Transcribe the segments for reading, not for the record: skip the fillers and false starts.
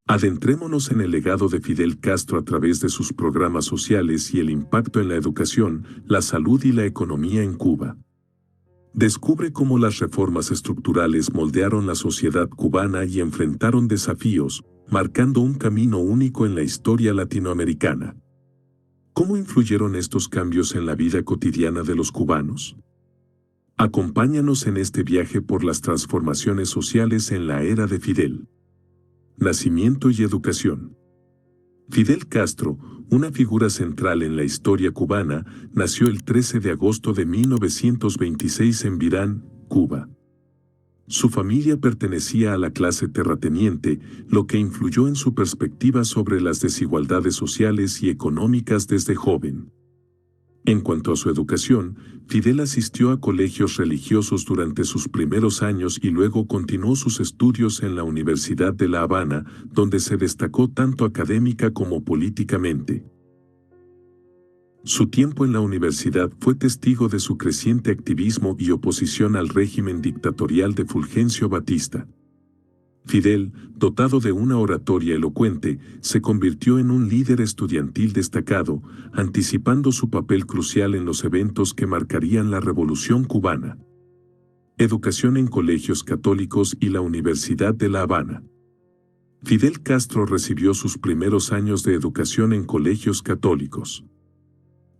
Adentrémonos en el legado de Fidel Castro a través de sus programas sociales y el impacto en la educación, la salud y la economía en Cuba. Descubre cómo las reformas estructurales moldearon la sociedad cubana y enfrentaron desafíos, marcando un camino único en la historia latinoamericana. ¿Cómo influyeron estos cambios en la vida cotidiana de los cubanos? Acompáñanos en este viaje por las transformaciones sociales en la era de Fidel. Nacimiento y educación. Fidel Castro, una figura central en la historia cubana, nació el 13 de agosto de 1926 en Virán, Cuba. Su familia pertenecía a la clase terrateniente, lo que influyó en su perspectiva sobre las desigualdades sociales y económicas desde joven. En cuanto a su educación, Fidel asistió a colegios religiosos durante sus primeros años y luego continuó sus estudios en la Universidad de La Habana, donde se destacó tanto académica como políticamente. Su tiempo en la universidad fue testigo de su creciente activismo y oposición al régimen dictatorial de Fulgencio Batista. Fidel, dotado de una oratoria elocuente, se convirtió en un líder estudiantil destacado, anticipando su papel crucial en los eventos que marcarían la Revolución cubana. Educación en colegios católicos y la Universidad de La Habana. Fidel Castro recibió sus primeros años de educación en colegios católicos.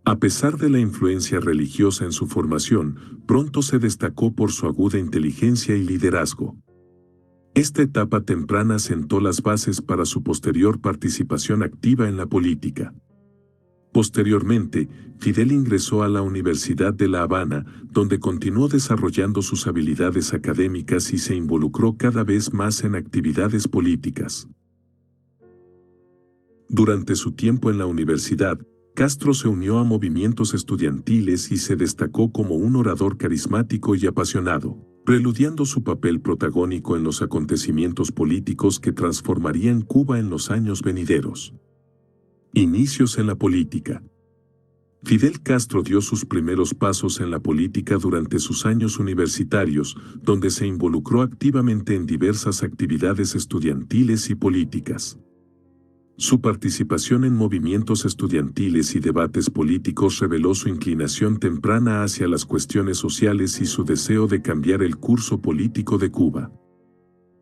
A pesar de la influencia religiosa en su formación, pronto se destacó por su aguda inteligencia y liderazgo. Esta etapa temprana sentó las bases para su posterior participación activa en la política. Posteriormente, Fidel ingresó a la Universidad de La Habana, donde continuó desarrollando sus habilidades académicas y se involucró cada vez más en actividades políticas. Durante su tiempo en la universidad, Castro se unió a movimientos estudiantiles y se destacó como un orador carismático y apasionado, preludiando su papel protagónico en los acontecimientos políticos que transformarían Cuba en los años venideros. Inicios en la política. Fidel Castro dio sus primeros pasos en la política durante sus años universitarios, donde se involucró activamente en diversas actividades estudiantiles y políticas. Su participación en movimientos estudiantiles y debates políticos reveló su inclinación temprana hacia las cuestiones sociales y su deseo de cambiar el curso político de Cuba.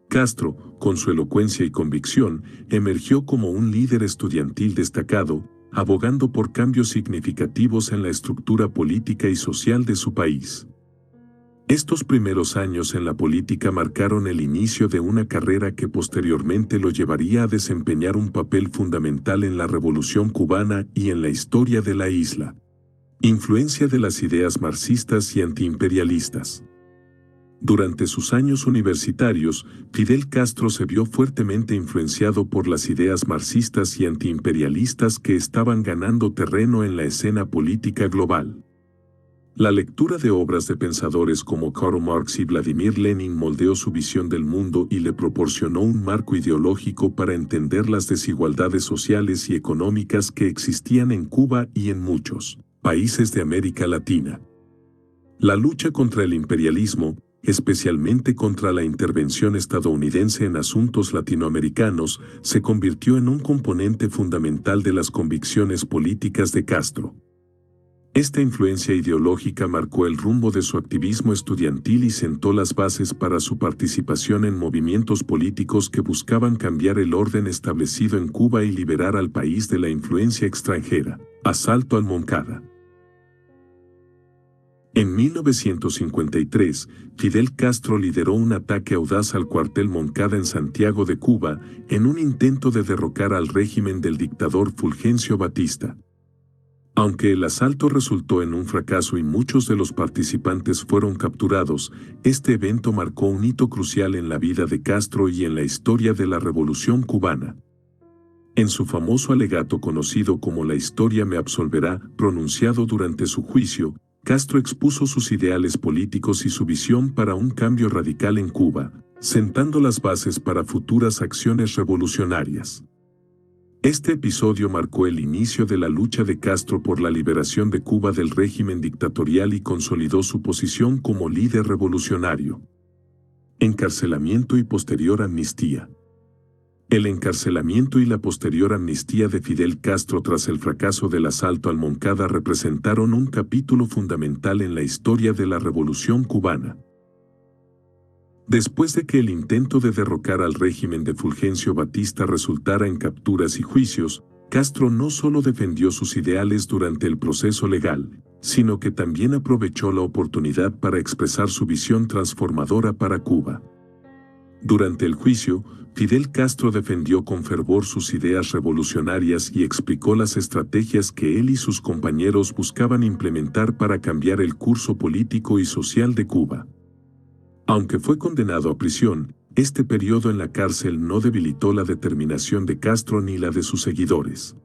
Castro, con su elocuencia y convicción, emergió como un líder estudiantil destacado, abogando por cambios significativos en la estructura política y social de su país. Estos primeros años en la política marcaron el inicio de una carrera que posteriormente lo llevaría a desempeñar un papel fundamental en la Revolución cubana y en la historia de la isla. Influencia de las ideas marxistas y antiimperialistas. Durante sus años universitarios, Fidel Castro se vio fuertemente influenciado por las ideas marxistas y antiimperialistas que estaban ganando terreno en la escena política global. La lectura de obras de pensadores como Karl Marx y Vladimir Lenin moldeó su visión del mundo y le proporcionó un marco ideológico para entender las desigualdades sociales y económicas que existían en Cuba y en muchos países de América Latina. La lucha contra el imperialismo, especialmente contra la intervención estadounidense en asuntos latinoamericanos, se convirtió en un componente fundamental de las convicciones políticas de Castro. Esta influencia ideológica marcó el rumbo de su activismo estudiantil y sentó las bases para su participación en movimientos políticos que buscaban cambiar el orden establecido en Cuba y liberar al país de la influencia extranjera. Asalto al Moncada. En 1953, Fidel Castro lideró un ataque audaz al cuartel Moncada en Santiago de Cuba, en un intento de derrocar al régimen del dictador Fulgencio Batista. Aunque el asalto resultó en un fracaso y muchos de los participantes fueron capturados, este evento marcó un hito crucial en la vida de Castro y en la historia de la Revolución cubana. En su famoso alegato conocido como La historia me absolverá, pronunciado durante su juicio, Castro expuso sus ideales políticos y su visión para un cambio radical en Cuba, sentando las bases para futuras acciones revolucionarias. Este episodio marcó el inicio de la lucha de Castro por la liberación de Cuba del régimen dictatorial y consolidó su posición como líder revolucionario. Encarcelamiento y posterior amnistía. El encarcelamiento y la posterior amnistía de Fidel Castro tras el fracaso del asalto al Moncada representaron un capítulo fundamental en la historia de la Revolución cubana. Después de que el intento de derrocar al régimen de Fulgencio Batista resultara en capturas y juicios, Castro no solo defendió sus ideales durante el proceso legal, sino que también aprovechó la oportunidad para expresar su visión transformadora para Cuba. Durante el juicio, Fidel Castro defendió con fervor sus ideas revolucionarias y explicó las estrategias que él y sus compañeros buscaban implementar para cambiar el curso político y social de Cuba. Aunque fue condenado a prisión, este periodo en la cárcel no debilitó la determinación de Castro ni la de sus seguidores.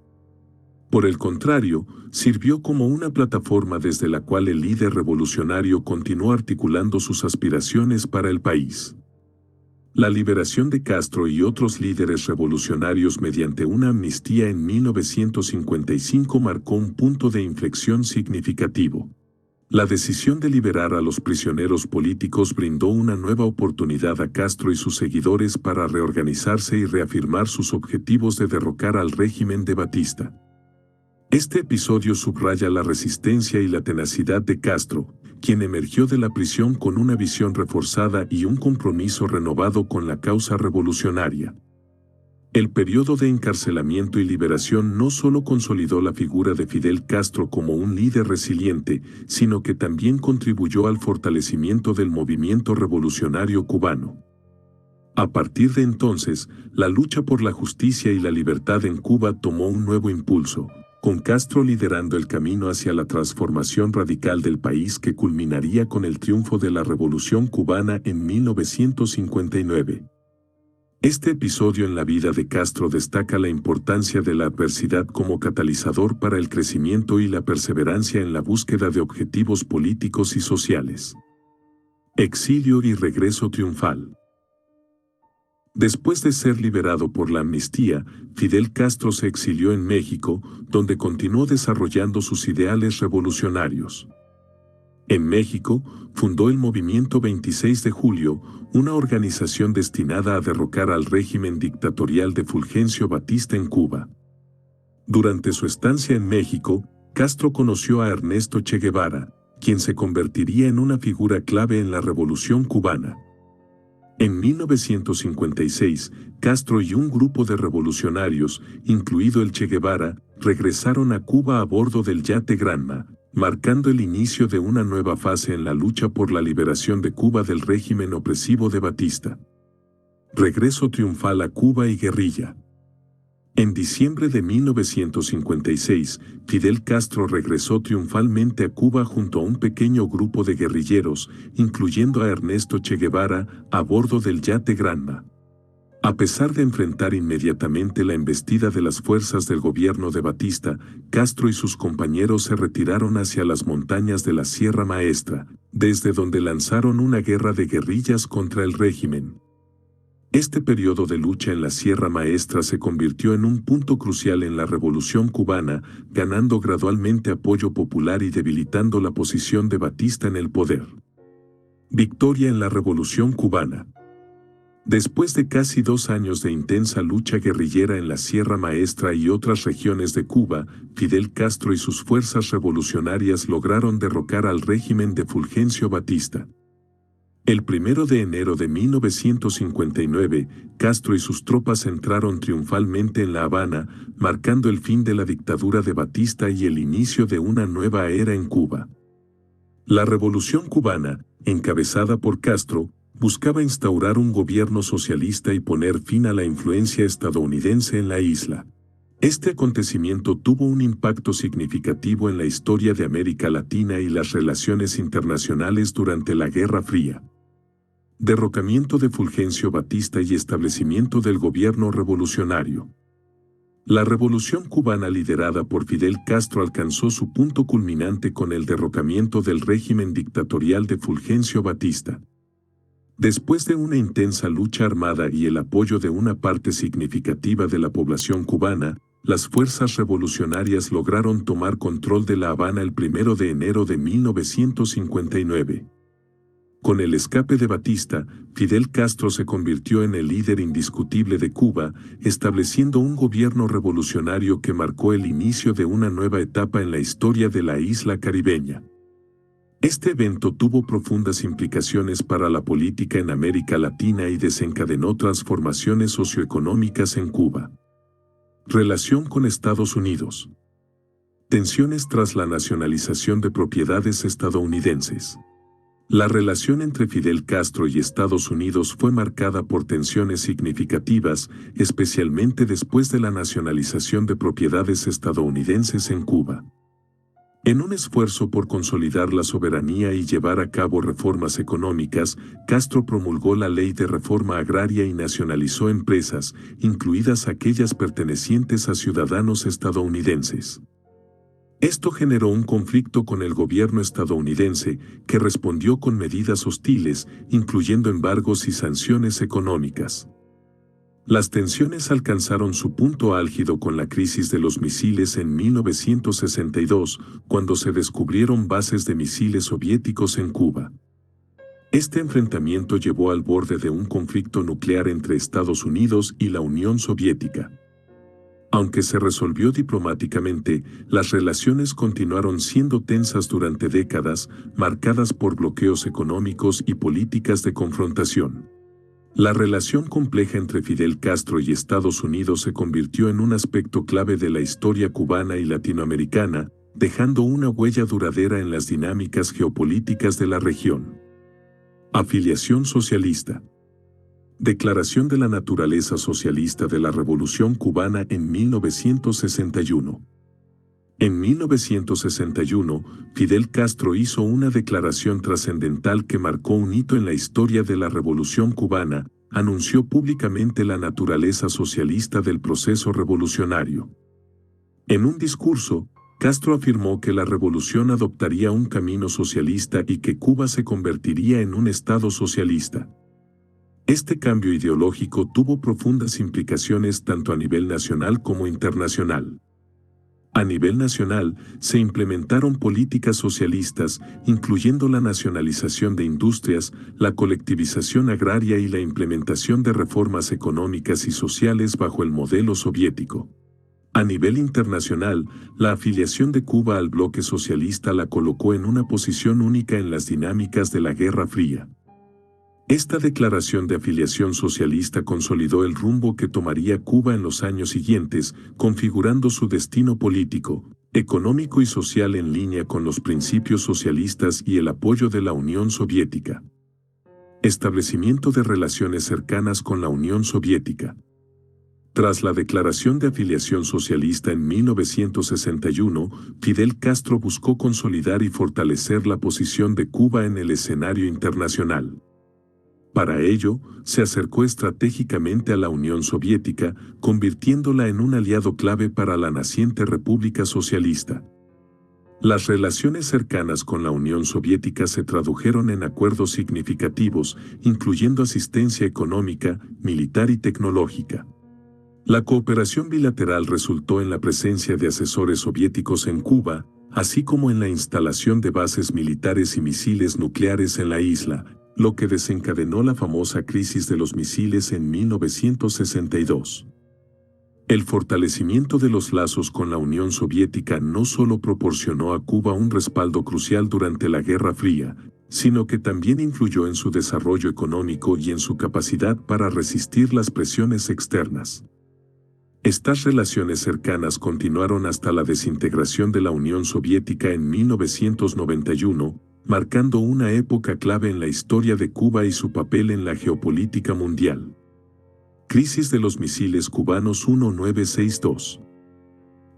Por el contrario, sirvió como una plataforma desde la cual el líder revolucionario continuó articulando sus aspiraciones para el país. La liberación de Castro y otros líderes revolucionarios mediante una amnistía en 1955 marcó un punto de inflexión significativo. La decisión de liberar a los prisioneros políticos brindó una nueva oportunidad a Castro y sus seguidores para reorganizarse y reafirmar sus objetivos de derrocar al régimen de Batista. Este episodio subraya la resistencia y la tenacidad de Castro, quien emergió de la prisión con una visión reforzada y un compromiso renovado con la causa revolucionaria. El periodo de encarcelamiento y liberación no solo consolidó la figura de Fidel Castro como un líder resiliente, sino que también contribuyó al fortalecimiento del movimiento revolucionario cubano. A partir de entonces, la lucha por la justicia y la libertad en Cuba tomó un nuevo impulso, con Castro liderando el camino hacia la transformación radical del país que culminaría con el triunfo de la Revolución cubana en 1959. Este episodio en la vida de Castro destaca la importancia de la adversidad como catalizador para el crecimiento y la perseverancia en la búsqueda de objetivos políticos y sociales. Exilio y regreso triunfal. Después de ser liberado por la amnistía, Fidel Castro se exilió en México, donde continuó desarrollando sus ideales revolucionarios. En México, fundó el Movimiento 26 de Julio, una organización destinada a derrocar al régimen dictatorial de Fulgencio Batista en Cuba. Durante su estancia en México, Castro conoció a Ernesto Che Guevara, quien se convertiría en una figura clave en la Revolución cubana. En 1956, Castro y un grupo de revolucionarios, incluido el Che Guevara, regresaron a Cuba a bordo del yate Granma, marcando el inicio de una nueva fase en la lucha por la liberación de Cuba del régimen opresivo de Batista. Regreso triunfal a Cuba y guerrilla. En diciembre de 1956, Fidel Castro regresó triunfalmente a Cuba junto a un pequeño grupo de guerrilleros, incluyendo a Ernesto Che Guevara, a bordo del yate Granma. A pesar de enfrentar inmediatamente la embestida de las fuerzas del gobierno de Batista, Castro y sus compañeros se retiraron hacia las montañas de la Sierra Maestra, desde donde lanzaron una guerra de guerrillas contra el régimen. Este periodo de lucha en la Sierra Maestra se convirtió en un punto crucial en la Revolución cubana, ganando gradualmente apoyo popular y debilitando la posición de Batista en el poder. Victoria en la Revolución cubana. Después de casi 2 años de intensa lucha guerrillera en la Sierra Maestra y otras regiones de Cuba, Fidel Castro y sus fuerzas revolucionarias lograron derrocar al régimen de Fulgencio Batista. El 1 de enero de 1959, Castro y sus tropas entraron triunfalmente en La Habana, marcando el fin de la dictadura de Batista y el inicio de una nueva era en Cuba. La Revolución cubana, encabezada por Castro, buscaba instaurar un gobierno socialista y poner fin a la influencia estadounidense en la isla. Este acontecimiento tuvo un impacto significativo en la historia de América Latina y las relaciones internacionales durante la Guerra Fría. Derrocamiento de Fulgencio Batista y establecimiento del gobierno revolucionario. La Revolución cubana liderada por Fidel Castro alcanzó su punto culminante con el derrocamiento del régimen dictatorial de Fulgencio Batista. Después de una intensa lucha armada y el apoyo de una parte significativa de la población cubana, las fuerzas revolucionarias lograron tomar control de La Habana el 1 de enero de 1959. Con el escape de Batista, Fidel Castro se convirtió en el líder indiscutible de Cuba, estableciendo un gobierno revolucionario que marcó el inicio de una nueva etapa en la historia de la isla caribeña. Este evento tuvo profundas implicaciones para la política en América Latina y desencadenó transformaciones socioeconómicas en Cuba. Relación con Estados Unidos. Tensiones tras la nacionalización de propiedades estadounidenses. La relación entre Fidel Castro y Estados Unidos fue marcada por tensiones significativas, especialmente después de la nacionalización de propiedades estadounidenses en Cuba. En un esfuerzo por consolidar la soberanía y llevar a cabo reformas económicas, Castro promulgó la Ley de Reforma Agraria y nacionalizó empresas, incluidas aquellas pertenecientes a ciudadanos estadounidenses. Esto generó un conflicto con el gobierno estadounidense, que respondió con medidas hostiles, incluyendo embargos y sanciones económicas. Las tensiones alcanzaron su punto álgido con la crisis de los misiles en 1962, cuando se descubrieron bases de misiles soviéticos en Cuba. Este enfrentamiento llevó al borde de un conflicto nuclear entre Estados Unidos y la Unión Soviética. Aunque se resolvió diplomáticamente, las relaciones continuaron siendo tensas durante décadas, marcadas por bloqueos económicos y políticas de confrontación. La relación compleja entre Fidel Castro y Estados Unidos se convirtió en un aspecto clave de la historia cubana y latinoamericana, dejando una huella duradera en las dinámicas geopolíticas de la región. Afiliación socialista. Declaración de la naturaleza socialista de la Revolución Cubana en 1961. En 1961, Fidel Castro hizo una declaración trascendental que marcó un hito en la historia de la Revolución Cubana, anunció públicamente la naturaleza socialista del proceso revolucionario. En un discurso, Castro afirmó que la revolución adoptaría un camino socialista y que Cuba se convertiría en un Estado socialista. Este cambio ideológico tuvo profundas implicaciones tanto a nivel nacional como internacional. A nivel nacional, se implementaron políticas socialistas, incluyendo la nacionalización de industrias, la colectivización agraria y la implementación de reformas económicas y sociales bajo el modelo soviético. A nivel internacional, la afiliación de Cuba al bloque socialista la colocó en una posición única en las dinámicas de la Guerra Fría. Esta declaración de afiliación socialista consolidó el rumbo que tomaría Cuba en los años siguientes, configurando su destino político, económico y social en línea con los principios socialistas y el apoyo de la Unión Soviética. Establecimiento de relaciones cercanas con la Unión Soviética. Tras la declaración de afiliación socialista en 1961, Fidel Castro buscó consolidar y fortalecer la posición de Cuba en el escenario internacional. Para ello, se acercó estratégicamente a la Unión Soviética, convirtiéndola en un aliado clave para la naciente República Socialista. Las relaciones cercanas con la Unión Soviética se tradujeron en acuerdos significativos, incluyendo asistencia económica, militar y tecnológica. La cooperación bilateral resultó en la presencia de asesores soviéticos en Cuba, así como en la instalación de bases militares y misiles nucleares en la isla, lo que desencadenó la famosa crisis de los misiles en 1962. El fortalecimiento de los lazos con la Unión Soviética no solo proporcionó a Cuba un respaldo crucial durante la Guerra Fría, sino que también influyó en su desarrollo económico y en su capacidad para resistir las presiones externas. Estas relaciones cercanas continuaron hasta la desintegración de la Unión Soviética en 1991, marcando una época clave en la historia de Cuba y su papel en la geopolítica mundial. Crisis de los misiles cubanos 1962.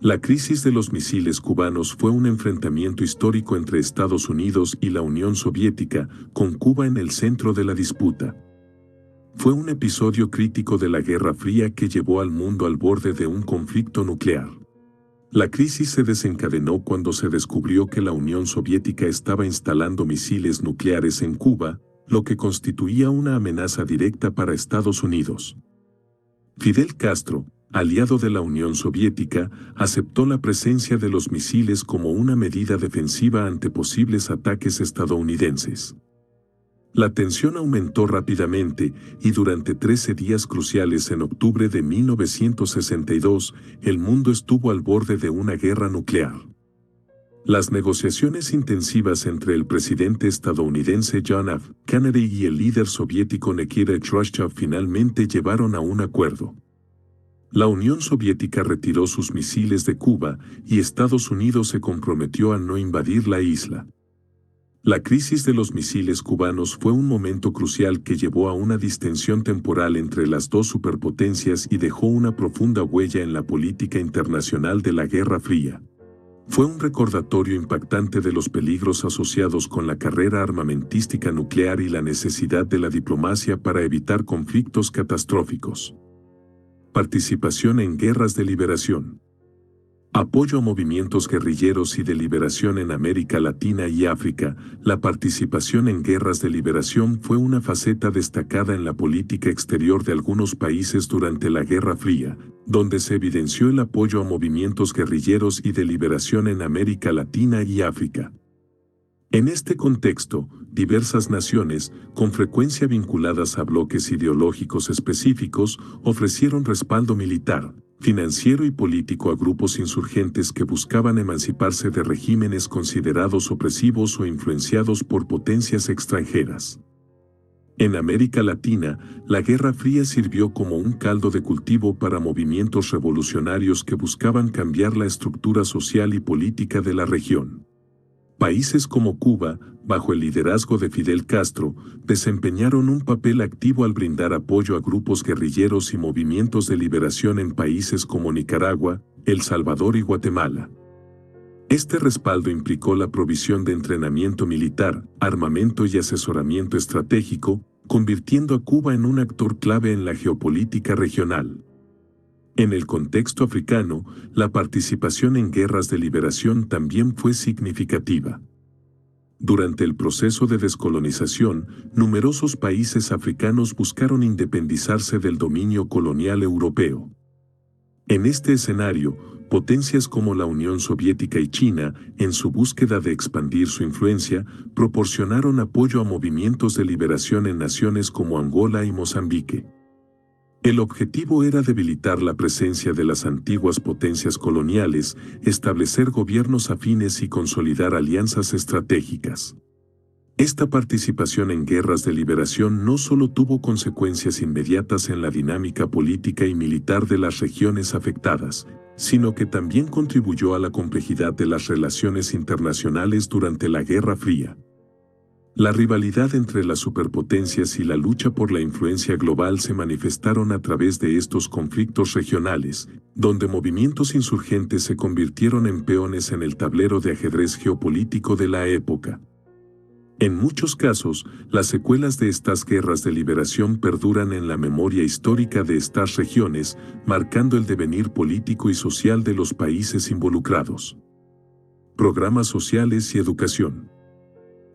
La crisis de los misiles cubanos fue un enfrentamiento histórico entre Estados Unidos y la Unión Soviética, con Cuba en el centro de la disputa. Fue un episodio crítico de la Guerra Fría que llevó al mundo al borde de un conflicto nuclear. La crisis se desencadenó cuando se descubrió que la Unión Soviética estaba instalando misiles nucleares en Cuba, lo que constituía una amenaza directa para Estados Unidos. Fidel Castro, aliado de la Unión Soviética, aceptó la presencia de los misiles como una medida defensiva ante posibles ataques estadounidenses. La tensión aumentó rápidamente y durante 13 días cruciales en octubre de 1962, el mundo estuvo al borde de una guerra nuclear. Las negociaciones intensivas entre el presidente estadounidense John F. Kennedy y el líder soviético Nikita Khrushchev finalmente llevaron a un acuerdo. La Unión Soviética retiró sus misiles de Cuba y Estados Unidos se comprometió a no invadir la isla. La crisis de los misiles cubanos fue un momento crucial que llevó a una distensión temporal entre las dos superpotencias y dejó una profunda huella en la política internacional de la Guerra Fría. Fue un recordatorio impactante de los peligros asociados con la carrera armamentística nuclear y la necesidad de la diplomacia para evitar conflictos catastróficos. Participación en guerras de liberación. Apoyo a movimientos guerrilleros y de liberación en América Latina y África. La participación en guerras de liberación fue una faceta destacada en la política exterior de algunos países durante la Guerra Fría, donde se evidenció el apoyo a movimientos guerrilleros y de liberación en América Latina y África. En este contexto, diversas naciones, con frecuencia vinculadas a bloques ideológicos específicos, ofrecieron respaldo militar, financiero y político a grupos insurgentes que buscaban emanciparse de regímenes considerados opresivos o influenciados por potencias extranjeras. En América Latina, la Guerra Fría sirvió como un caldo de cultivo para movimientos revolucionarios que buscaban cambiar la estructura social y política de la región. Países como Cuba, bajo el liderazgo de Fidel Castro, desempeñaron un papel activo al brindar apoyo a grupos guerrilleros y movimientos de liberación en países como Nicaragua, El Salvador y Guatemala. Este respaldo implicó la provisión de entrenamiento militar, armamento y asesoramiento estratégico, convirtiendo a Cuba en un actor clave en la geopolítica regional. En el contexto africano, la participación en guerras de liberación también fue significativa. Durante el proceso de descolonización, numerosos países africanos buscaron independizarse del dominio colonial europeo. En este escenario, potencias como la Unión Soviética y China, en su búsqueda de expandir su influencia, proporcionaron apoyo a movimientos de liberación en naciones como Angola y Mozambique. El objetivo era debilitar la presencia de las antiguas potencias coloniales, establecer gobiernos afines y consolidar alianzas estratégicas. Esta participación en guerras de liberación no solo tuvo consecuencias inmediatas en la dinámica política y militar de las regiones afectadas, sino que también contribuyó a la complejidad de las relaciones internacionales durante la Guerra Fría. La rivalidad entre las superpotencias y la lucha por la influencia global se manifestaron a través de estos conflictos regionales, donde movimientos insurgentes se convirtieron en peones en el tablero de ajedrez geopolítico de la época. En muchos casos, las secuelas de estas guerras de liberación perduran en la memoria histórica de estas regiones, marcando el devenir político y social de los países involucrados. Programas sociales y educación.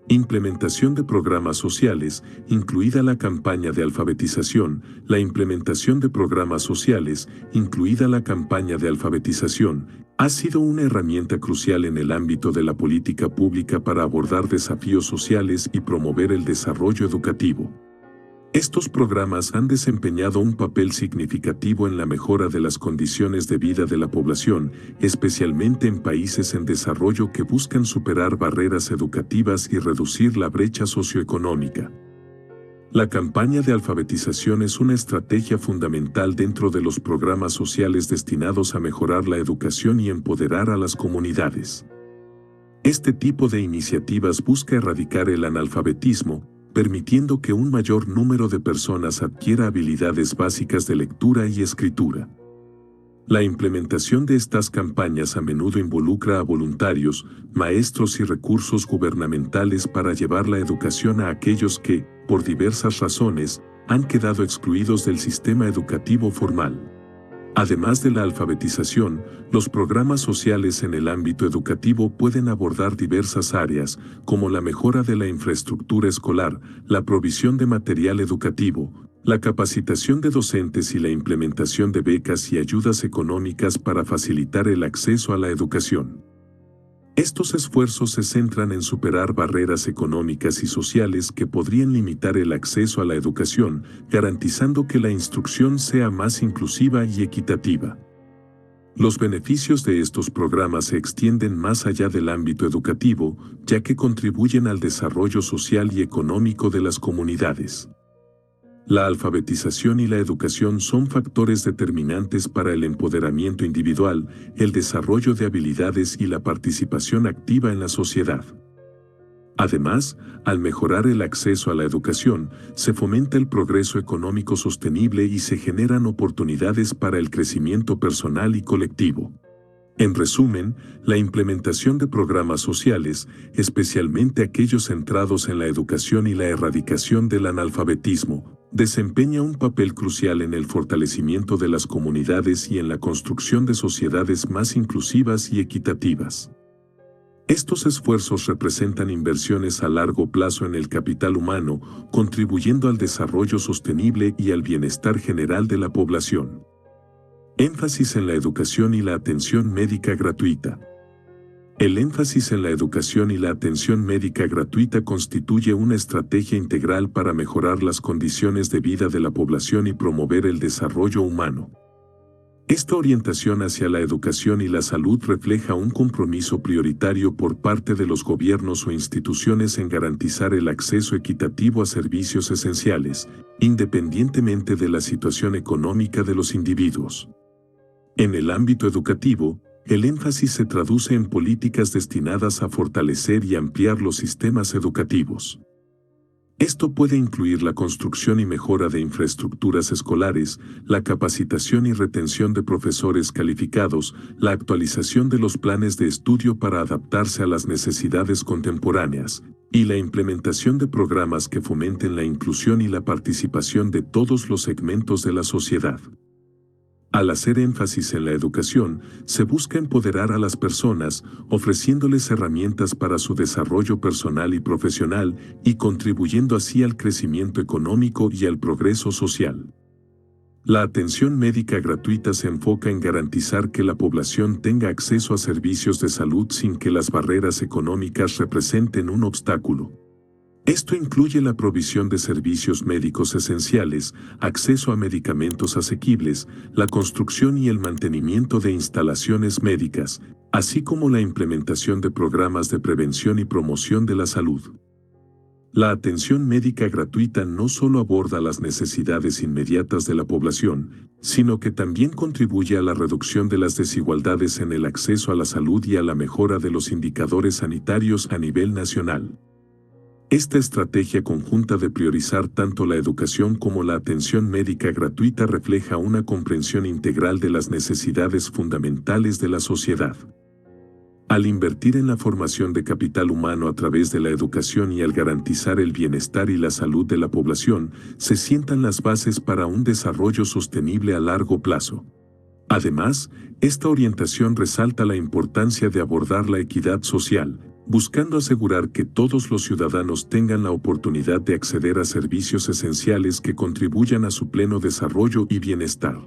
Implementación de programas sociales, incluida la campaña de alfabetización. La implementación de programas sociales, incluida la campaña de alfabetización, ha sido una herramienta crucial en el ámbito de la política pública para abordar desafíos sociales y promover el desarrollo educativo. Estos programas han desempeñado un papel significativo en la mejora de las condiciones de vida de la población, especialmente en países en desarrollo que buscan superar barreras educativas y reducir la brecha socioeconómica. La campaña de alfabetización es una estrategia fundamental dentro de los programas sociales destinados a mejorar la educación y empoderar a las comunidades. Este tipo de iniciativas busca erradicar el analfabetismo, permitiendo que un mayor número de personas adquiera habilidades básicas de lectura y escritura. La implementación de estas campañas a menudo involucra a voluntarios, maestros y recursos gubernamentales para llevar la educación a aquellos que, por diversas razones, han quedado excluidos del sistema educativo formal. Además de la alfabetización, los programas sociales en el ámbito educativo pueden abordar diversas áreas, como la mejora de la infraestructura escolar, la provisión de material educativo, la capacitación de docentes y la implementación de becas y ayudas económicas para facilitar el acceso a la educación. Estos esfuerzos se centran en superar barreras económicas y sociales que podrían limitar el acceso a la educación, garantizando que la instrucción sea más inclusiva y equitativa. Los beneficios de estos programas se extienden más allá del ámbito educativo, ya que contribuyen al desarrollo social y económico de las comunidades. La alfabetización y la educación son factores determinantes para el empoderamiento individual, el desarrollo de habilidades y la participación activa en la sociedad. Además, al mejorar el acceso a la educación, se fomenta el progreso económico sostenible y se generan oportunidades para el crecimiento personal y colectivo. En resumen, la implementación de programas sociales, especialmente aquellos centrados en la educación y la erradicación del analfabetismo, desempeña un papel crucial en el fortalecimiento de las comunidades y en la construcción de sociedades más inclusivas y equitativas. Estos esfuerzos representan inversiones a largo plazo en el capital humano, contribuyendo al desarrollo sostenible y al bienestar general de la población. Énfasis en la educación y la atención médica gratuita. El énfasis en la educación y la atención médica gratuita constituye una estrategia integral para mejorar las condiciones de vida de la población y promover el desarrollo humano. Esta orientación hacia la educación y la salud refleja un compromiso prioritario por parte de los gobiernos o instituciones en garantizar el acceso equitativo a servicios esenciales, independientemente de la situación económica de los individuos. En el ámbito educativo, el énfasis se traduce en políticas destinadas a fortalecer y ampliar los sistemas educativos. Esto puede incluir la construcción y mejora de infraestructuras escolares, la capacitación y retención de profesores calificados, la actualización de los planes de estudio para adaptarse a las necesidades contemporáneas, y la implementación de programas que fomenten la inclusión y la participación de todos los segmentos de la sociedad. Al hacer énfasis en la educación, se busca empoderar a las personas, ofreciéndoles herramientas para su desarrollo personal y profesional, y contribuyendo así al crecimiento económico y al progreso social. La atención médica gratuita se enfoca en garantizar que la población tenga acceso a servicios de salud sin que las barreras económicas representen un obstáculo. Esto incluye la provisión de servicios médicos esenciales, acceso a medicamentos asequibles, la construcción y el mantenimiento de instalaciones médicas, así como la implementación de programas de prevención y promoción de la salud. La atención médica gratuita no solo aborda las necesidades inmediatas de la población, sino que también contribuye a la reducción de las desigualdades en el acceso a la salud y a la mejora de los indicadores sanitarios a nivel nacional. Esta estrategia conjunta de priorizar tanto la educación como la atención médica gratuita refleja una comprensión integral de las necesidades fundamentales de la sociedad. Al invertir en la formación de capital humano a través de la educación y al garantizar el bienestar y la salud de la población, se sientan las bases para un desarrollo sostenible a largo plazo. Además, esta orientación resalta la importancia de abordar la equidad social, buscando asegurar que todos los ciudadanos tengan la oportunidad de acceder a servicios esenciales que contribuyan a su pleno desarrollo y bienestar.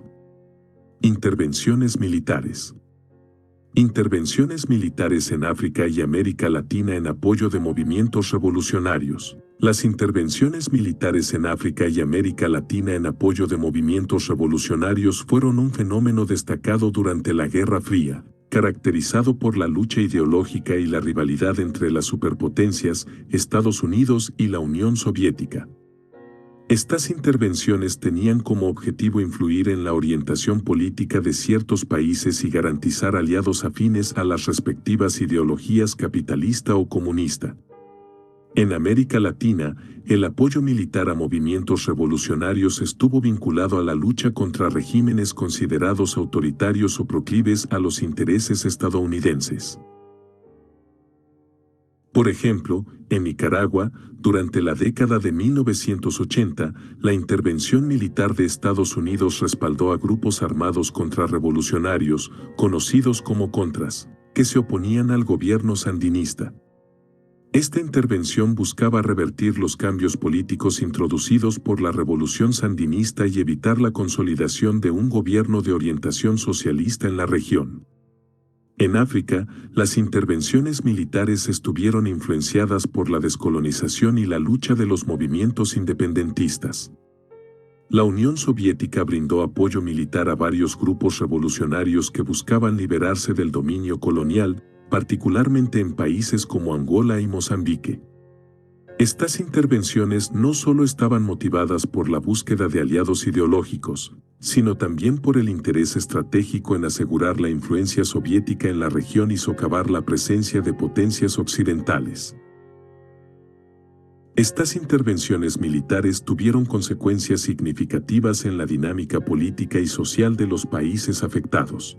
Intervenciones militares. Intervenciones militares en África y América Latina en apoyo de movimientos revolucionarios. Las intervenciones militares en África y América Latina en apoyo de movimientos revolucionarios fueron un fenómeno destacado durante la Guerra Fría, caracterizado por la lucha ideológica y la rivalidad entre las superpotencias, Estados Unidos y la Unión Soviética. Estas intervenciones tenían como objetivo influir en la orientación política de ciertos países y garantizar aliados afines a las respectivas ideologías capitalista o comunista. En América Latina, el apoyo militar a movimientos revolucionarios estuvo vinculado a la lucha contra regímenes considerados autoritarios o proclives a los intereses estadounidenses. Por ejemplo, en Nicaragua, durante la década de 1980, la intervención militar de Estados Unidos respaldó a grupos armados contrarrevolucionarios, conocidos como Contras, que se oponían al gobierno sandinista. Esta intervención buscaba revertir los cambios políticos introducidos por la revolución sandinista y evitar la consolidación de un gobierno de orientación socialista en la región. En África, las intervenciones militares estuvieron influenciadas por la descolonización y la lucha de los movimientos independentistas. La Unión Soviética brindó apoyo militar a varios grupos revolucionarios que buscaban liberarse del dominio colonial, particularmente en países como Angola y Mozambique. Estas intervenciones no solo estaban motivadas por la búsqueda de aliados ideológicos, sino también por el interés estratégico en asegurar la influencia soviética en la región y socavar la presencia de potencias occidentales. Estas intervenciones militares tuvieron consecuencias significativas en la dinámica política y social de los países afectados.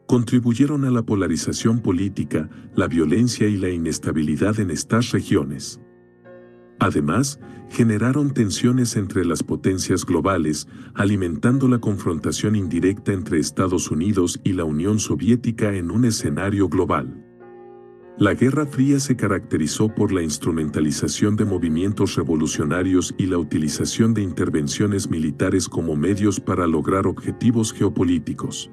Contribuyeron a la polarización política, la violencia y la inestabilidad en estas regiones. Además, generaron tensiones entre las potencias globales, alimentando la confrontación indirecta entre Estados Unidos y la Unión Soviética en un escenario global. La Guerra Fría se caracterizó por la instrumentalización de movimientos revolucionarios y la utilización de intervenciones militares como medios para lograr objetivos geopolíticos.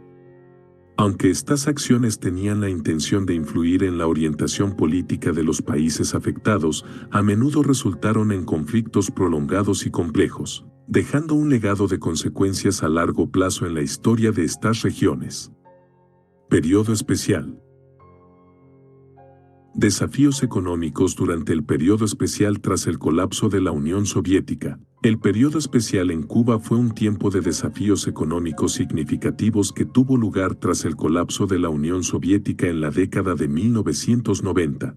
Aunque estas acciones tenían la intención de influir en la orientación política de los países afectados, a menudo resultaron en conflictos prolongados y complejos, dejando un legado de consecuencias a largo plazo en la historia de estas regiones. Periodo especial. Desafíos económicos durante el periodo especial tras el colapso de la Unión Soviética. El periodo especial en Cuba fue un tiempo de desafíos económicos significativos que tuvo lugar tras el colapso de la Unión Soviética en la década de 1990.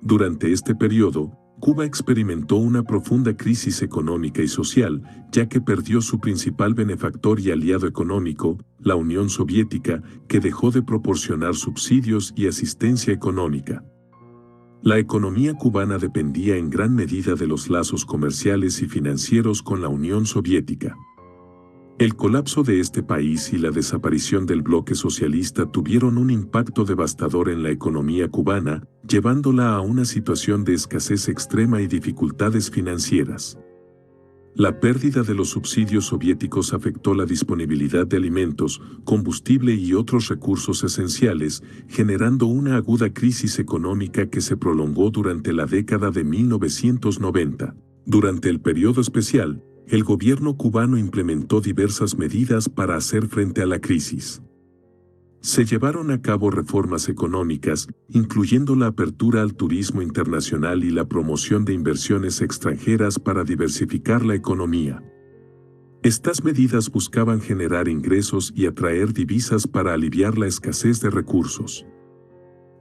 Durante este periodo, Cuba experimentó una profunda crisis económica y social, ya que perdió su principal benefactor y aliado económico, la Unión Soviética, que dejó de proporcionar subsidios y asistencia económica. La economía cubana dependía en gran medida de los lazos comerciales y financieros con la Unión Soviética. El colapso de este país y la desaparición del bloque socialista tuvieron un impacto devastador en la economía cubana, llevándola a una situación de escasez extrema y dificultades financieras. La pérdida de los subsidios soviéticos afectó la disponibilidad de alimentos, combustible y otros recursos esenciales, generando una aguda crisis económica que se prolongó durante la década de 1990. Durante el periodo especial, el gobierno cubano implementó diversas medidas para hacer frente a la crisis. Se llevaron a cabo reformas económicas, incluyendo la apertura al turismo internacional y la promoción de inversiones extranjeras para diversificar la economía. Estas medidas buscaban generar ingresos y atraer divisas para aliviar la escasez de recursos.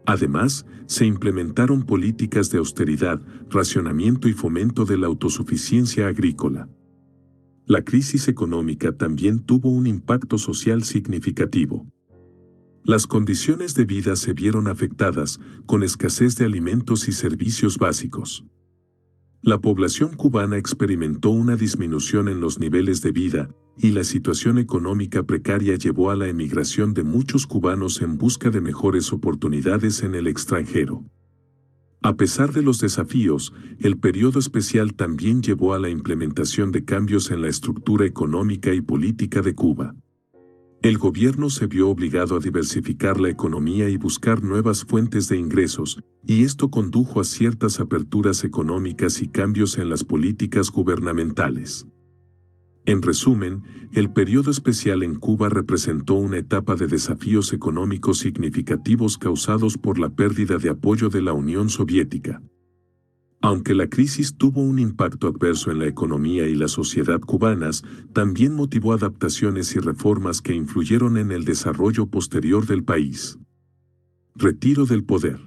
Además, se implementaron políticas de austeridad, racionamiento y fomento de la autosuficiencia agrícola. La crisis económica también tuvo un impacto social significativo. Las condiciones de vida se vieron afectadas, con escasez de alimentos y servicios básicos. La población cubana experimentó una disminución en los niveles de vida, y la situación económica precaria llevó a la emigración de muchos cubanos en busca de mejores oportunidades en el extranjero. A pesar de los desafíos, el periodo especial también llevó a la implementación de cambios en la estructura económica y política de Cuba. El gobierno se vio obligado a diversificar la economía y buscar nuevas fuentes de ingresos, y esto condujo a ciertas aperturas económicas y cambios en las políticas gubernamentales. En resumen, el periodo especial en Cuba representó una etapa de desafíos económicos significativos causados por la pérdida de apoyo de la Unión Soviética. Aunque la crisis tuvo un impacto adverso en la economía y la sociedad cubanas, también motivó adaptaciones y reformas que influyeron en el desarrollo posterior del país. Retiro del poder.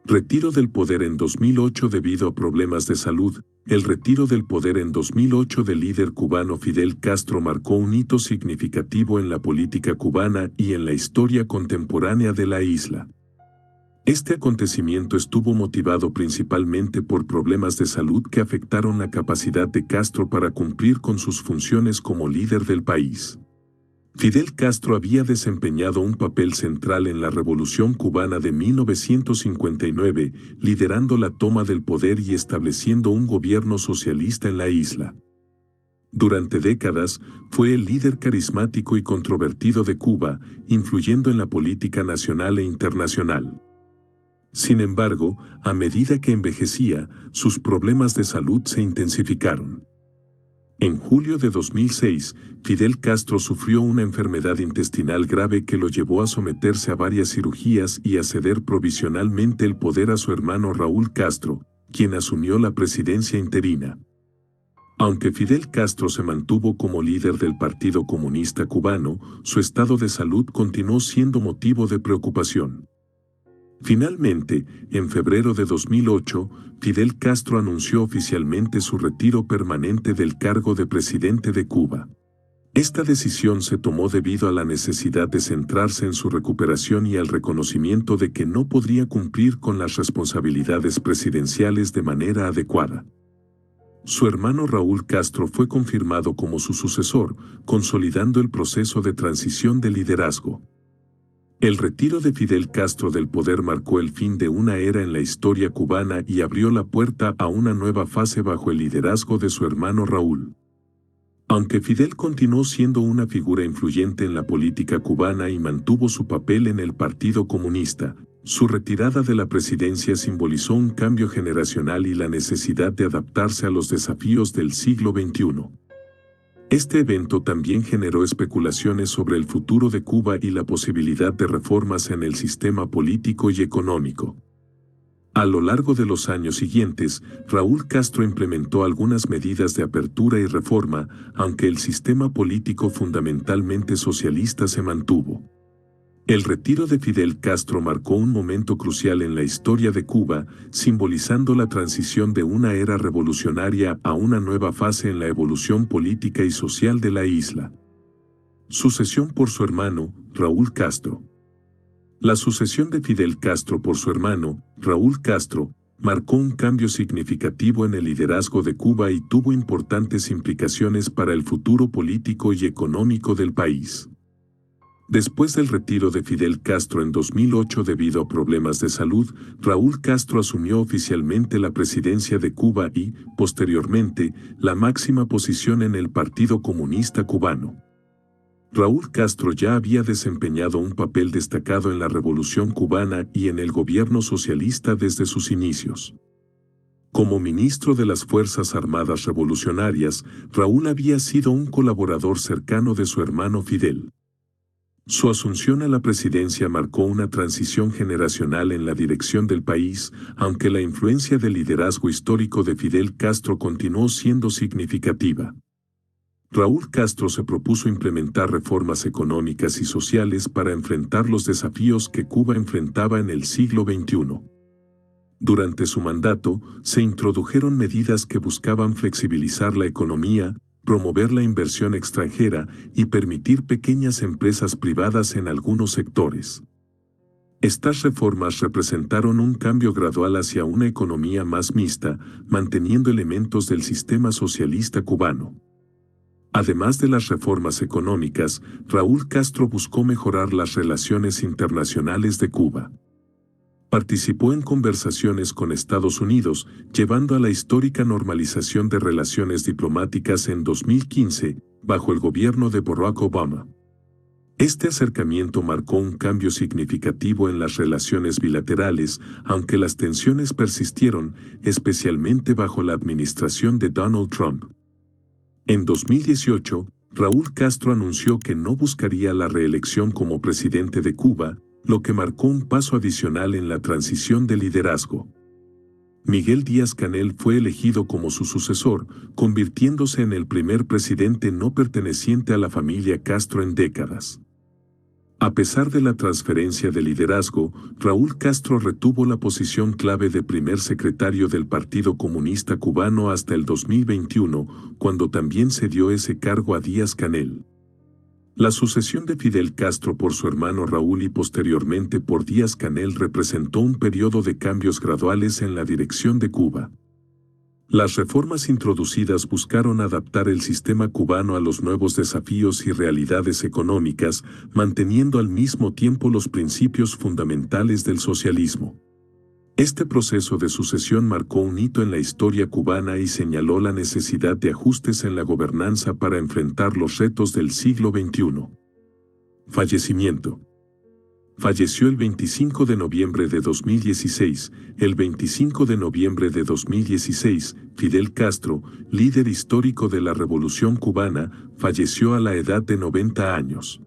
Retiro del poder en 2008 debido a problemas de salud. El retiro del poder en 2008 del líder cubano Fidel Castro marcó un hito significativo en la política cubana y en la historia contemporánea de la isla. Este acontecimiento estuvo motivado principalmente por problemas de salud que afectaron la capacidad de Castro para cumplir con sus funciones como líder del país. Fidel Castro había desempeñado un papel central en la Revolución Cubana de 1959, liderando la toma del poder y estableciendo un gobierno socialista en la isla. Durante décadas, fue el líder carismático y controvertido de Cuba, influyendo en la política nacional e internacional. Sin embargo, a medida que envejecía, sus problemas de salud se intensificaron. En julio de 2006, Fidel Castro sufrió una enfermedad intestinal grave que lo llevó a someterse a varias cirugías y a ceder provisionalmente el poder a su hermano Raúl Castro, quien asumió la presidencia interina. Aunque Fidel Castro se mantuvo como líder del Partido Comunista Cubano, su estado de salud continuó siendo motivo de preocupación. Finalmente, en febrero de 2008, Fidel Castro anunció oficialmente su retiro permanente del cargo de presidente de Cuba. Esta decisión se tomó debido a la necesidad de centrarse en su recuperación y al reconocimiento de que no podría cumplir con las responsabilidades presidenciales de manera adecuada. Su hermano Raúl Castro fue confirmado como su sucesor, consolidando el proceso de transición de liderazgo. El retiro de Fidel Castro del poder marcó el fin de una era en la historia cubana y abrió la puerta a una nueva fase bajo el liderazgo de su hermano Raúl. Aunque Fidel continuó siendo una figura influyente en la política cubana y mantuvo su papel en el Partido Comunista, su retirada de la presidencia simbolizó un cambio generacional y la necesidad de adaptarse a los desafíos del siglo XXI. Este evento también generó especulaciones sobre el futuro de Cuba y la posibilidad de reformas en el sistema político y económico. A lo largo de los años siguientes, Raúl Castro implementó algunas medidas de apertura y reforma, aunque el sistema político fundamentalmente socialista se mantuvo. El retiro de Fidel Castro marcó un momento crucial en la historia de Cuba, simbolizando la transición de una era revolucionaria a una nueva fase en la evolución política y social de la isla. Sucesión por su hermano, Raúl Castro. La sucesión de Fidel Castro por su hermano, Raúl Castro, marcó un cambio significativo en el liderazgo de Cuba y tuvo importantes implicaciones para el futuro político y económico del país. Después del retiro de Fidel Castro en 2008 debido a problemas de salud, Raúl Castro asumió oficialmente la presidencia de Cuba y, posteriormente, la máxima posición en el Partido Comunista Cubano. Raúl Castro ya había desempeñado un papel destacado en la Revolución Cubana y en el gobierno socialista desde sus inicios. Como ministro de las Fuerzas Armadas Revolucionarias, Raúl había sido un colaborador cercano de su hermano Fidel. Su asunción a la presidencia marcó una transición generacional en la dirección del país, aunque la influencia del liderazgo histórico de Fidel Castro continuó siendo significativa. Raúl Castro se propuso implementar reformas económicas y sociales para enfrentar los desafíos que Cuba enfrentaba en el siglo XXI. Durante su mandato, se introdujeron medidas que buscaban flexibilizar la economía, promover la inversión extranjera y permitir pequeñas empresas privadas en algunos sectores. Estas reformas representaron un cambio gradual hacia una economía más mixta, manteniendo elementos del sistema socialista cubano. Además de las reformas económicas, Raúl Castro buscó mejorar las relaciones internacionales de Cuba. Participó en conversaciones con Estados Unidos, llevando a la histórica normalización de relaciones diplomáticas en 2015, bajo el gobierno de Barack Obama. Este acercamiento marcó un cambio significativo en las relaciones bilaterales, aunque las tensiones persistieron, especialmente bajo la administración de Donald Trump. En 2018, Raúl Castro anunció que no buscaría la reelección como presidente de Cuba, lo que marcó un paso adicional en la transición de liderazgo. Miguel Díaz-Canel fue elegido como su sucesor, convirtiéndose en el primer presidente no perteneciente a la familia Castro en décadas. A pesar de la transferencia de liderazgo, Raúl Castro retuvo la posición clave de primer secretario del Partido Comunista Cubano hasta el 2021, cuando también cedió ese cargo a Díaz-Canel. La sucesión de Fidel Castro por su hermano Raúl y posteriormente por Díaz-Canel representó un periodo de cambios graduales en la dirección de Cuba. Las reformas introducidas buscaron adaptar el sistema cubano a los nuevos desafíos y realidades económicas, manteniendo al mismo tiempo los principios fundamentales del socialismo. Este proceso de sucesión marcó un hito en la historia cubana y señaló la necesidad de ajustes en la gobernanza para enfrentar los retos del siglo XXI. Fallecimiento. Falleció el 25 de noviembre de 2016. El 25 de noviembre de 2016, Fidel Castro, líder histórico de la Revolución cubana, falleció a la edad de 90 años.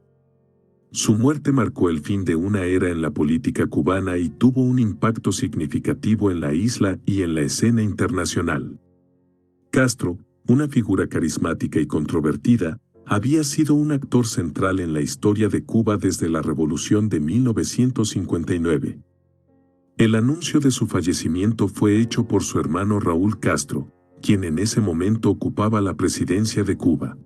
Su muerte marcó el fin de una era en la política cubana y tuvo un impacto significativo en la isla y en la escena internacional. Castro, una figura carismática y controvertida, había sido un actor central en la historia de Cuba desde la Revolución de 1959. El anuncio de su fallecimiento fue hecho por su hermano Raúl Castro, quien en ese momento ocupaba la presidencia de Cuba.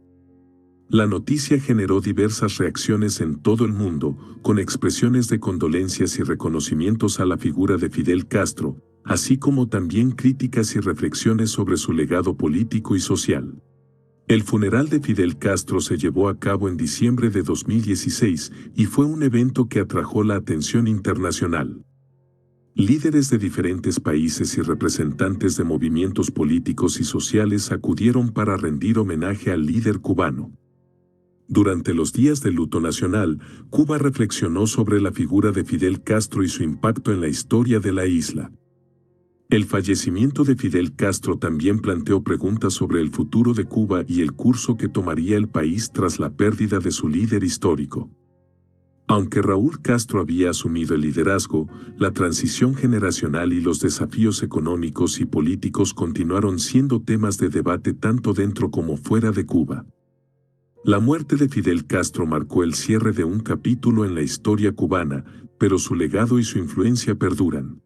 La noticia generó diversas reacciones en todo el mundo, con expresiones de condolencias y reconocimientos a la figura de Fidel Castro, así como también críticas y reflexiones sobre su legado político y social. El funeral de Fidel Castro se llevó a cabo en diciembre de 2016 y fue un evento que atrajo la atención internacional. Líderes de diferentes países y representantes de movimientos políticos y sociales acudieron para rendir homenaje al líder cubano. Durante los días de luto nacional, Cuba reflexionó sobre la figura de Fidel Castro y su impacto en la historia de la isla. El fallecimiento de Fidel Castro también planteó preguntas sobre el futuro de Cuba y el curso que tomaría el país tras la pérdida de su líder histórico. Aunque Raúl Castro había asumido el liderazgo, la transición generacional y los desafíos económicos y políticos continuaron siendo temas de debate tanto dentro como fuera de Cuba. La muerte de Fidel Castro marcó el cierre de un capítulo en la historia cubana, pero su legado y su influencia perduran.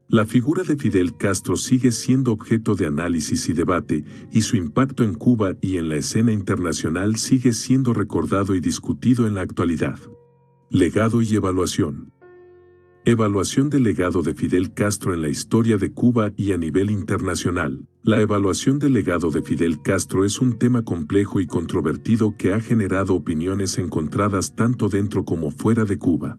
La figura de Fidel Castro sigue siendo objeto de análisis y debate, y su impacto en Cuba y en la escena internacional sigue siendo recordado y discutido en la actualidad. Legado y evaluación. Evaluación del legado de Fidel Castro en la historia de Cuba y a nivel internacional. La evaluación del legado de Fidel Castro es un tema complejo y controvertido que ha generado opiniones encontradas tanto dentro como fuera de Cuba.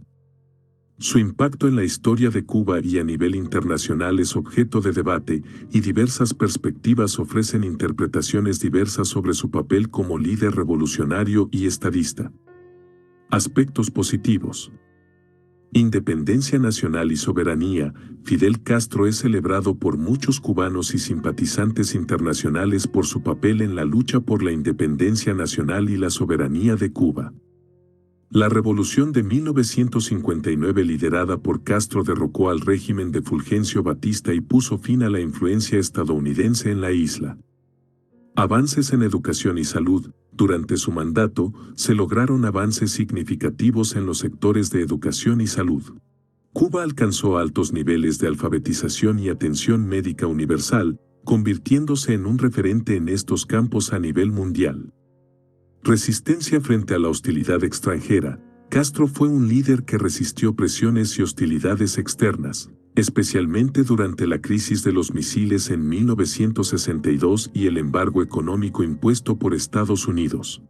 Su impacto en la historia de Cuba y a nivel internacional es objeto de debate, y diversas perspectivas ofrecen interpretaciones diversas sobre su papel como líder revolucionario y estadista. Aspectos positivos. Independencia nacional y soberanía. Fidel Castro es celebrado por muchos cubanos y simpatizantes internacionales por su papel en la lucha por la independencia nacional y la soberanía de Cuba. La revolución de 1959 liderada por Castro derrocó al régimen de Fulgencio Batista y puso fin a la influencia estadounidense en la isla. Avances en educación y salud. Durante su mandato, se lograron avances significativos en los sectores de educación y salud. Cuba alcanzó altos niveles de alfabetización y atención médica universal, convirtiéndose en un referente en estos campos a nivel mundial. Resistencia frente a la hostilidad extranjera. Castro fue un líder que resistió presiones y hostilidades externas, especialmente durante la crisis de los misiles en 1962 y el embargo económico impuesto por Estados Unidos.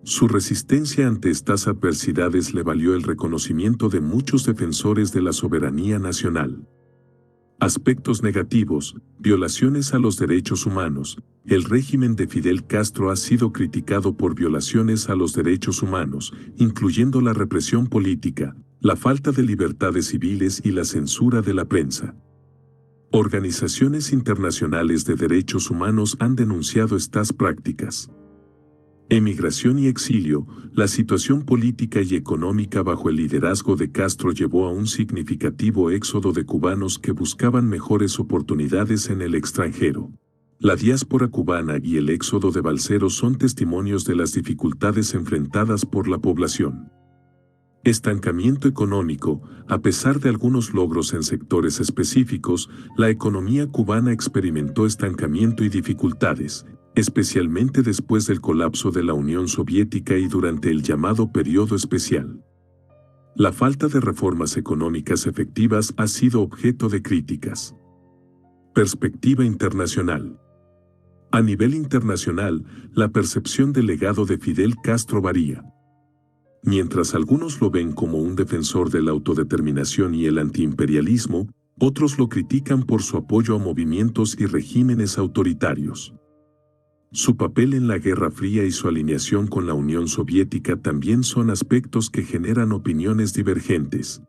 Su resistencia ante estas adversidades le valió el reconocimiento de muchos defensores de la soberanía nacional. Aspectos negativos. Violaciones a los derechos humanos. El régimen de Fidel Castro ha sido criticado por violaciones a los derechos humanos, incluyendo la represión política, la falta de libertades civiles y la censura de la prensa. Organizaciones internacionales de derechos humanos han denunciado estas prácticas. Emigración y exilio. La situación política y económica bajo el liderazgo de Castro llevó a un significativo éxodo de cubanos que buscaban mejores oportunidades en el extranjero. La diáspora cubana y el éxodo de balseros son testimonios de las dificultades enfrentadas por la población. Estancamiento económico. A pesar de algunos logros en sectores específicos, la economía cubana experimentó estancamiento y dificultades, especialmente después del colapso de la Unión Soviética y durante el llamado Periodo Especial. La falta de reformas económicas efectivas ha sido objeto de críticas. Perspectiva internacional. A nivel internacional, la percepción del legado de Fidel Castro varía. Mientras algunos lo ven como un defensor de la autodeterminación y el antiimperialismo, Otros lo critican por su apoyo a movimientos y regímenes autoritarios. Su papel en la Guerra Fría y su alineación con la Unión Soviética también son aspectos que generan opiniones divergentes.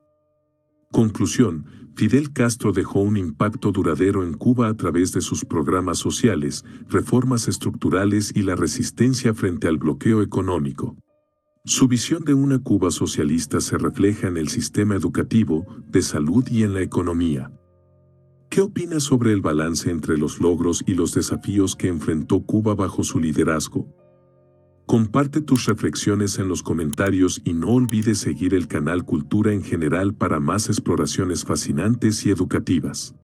Conclusión: Fidel Castro dejó un impacto duradero en Cuba a través de sus programas sociales, reformas estructurales y la resistencia frente al bloqueo económico. Su visión de una Cuba socialista se refleja en el sistema educativo, de salud y en la economía. ¿Qué opinas sobre el balance entre los logros y los desafíos que enfrentó Cuba bajo su liderazgo? Comparte tus reflexiones en los comentarios y no olvides seguir el canal Cultura en General para más exploraciones fascinantes y educativas.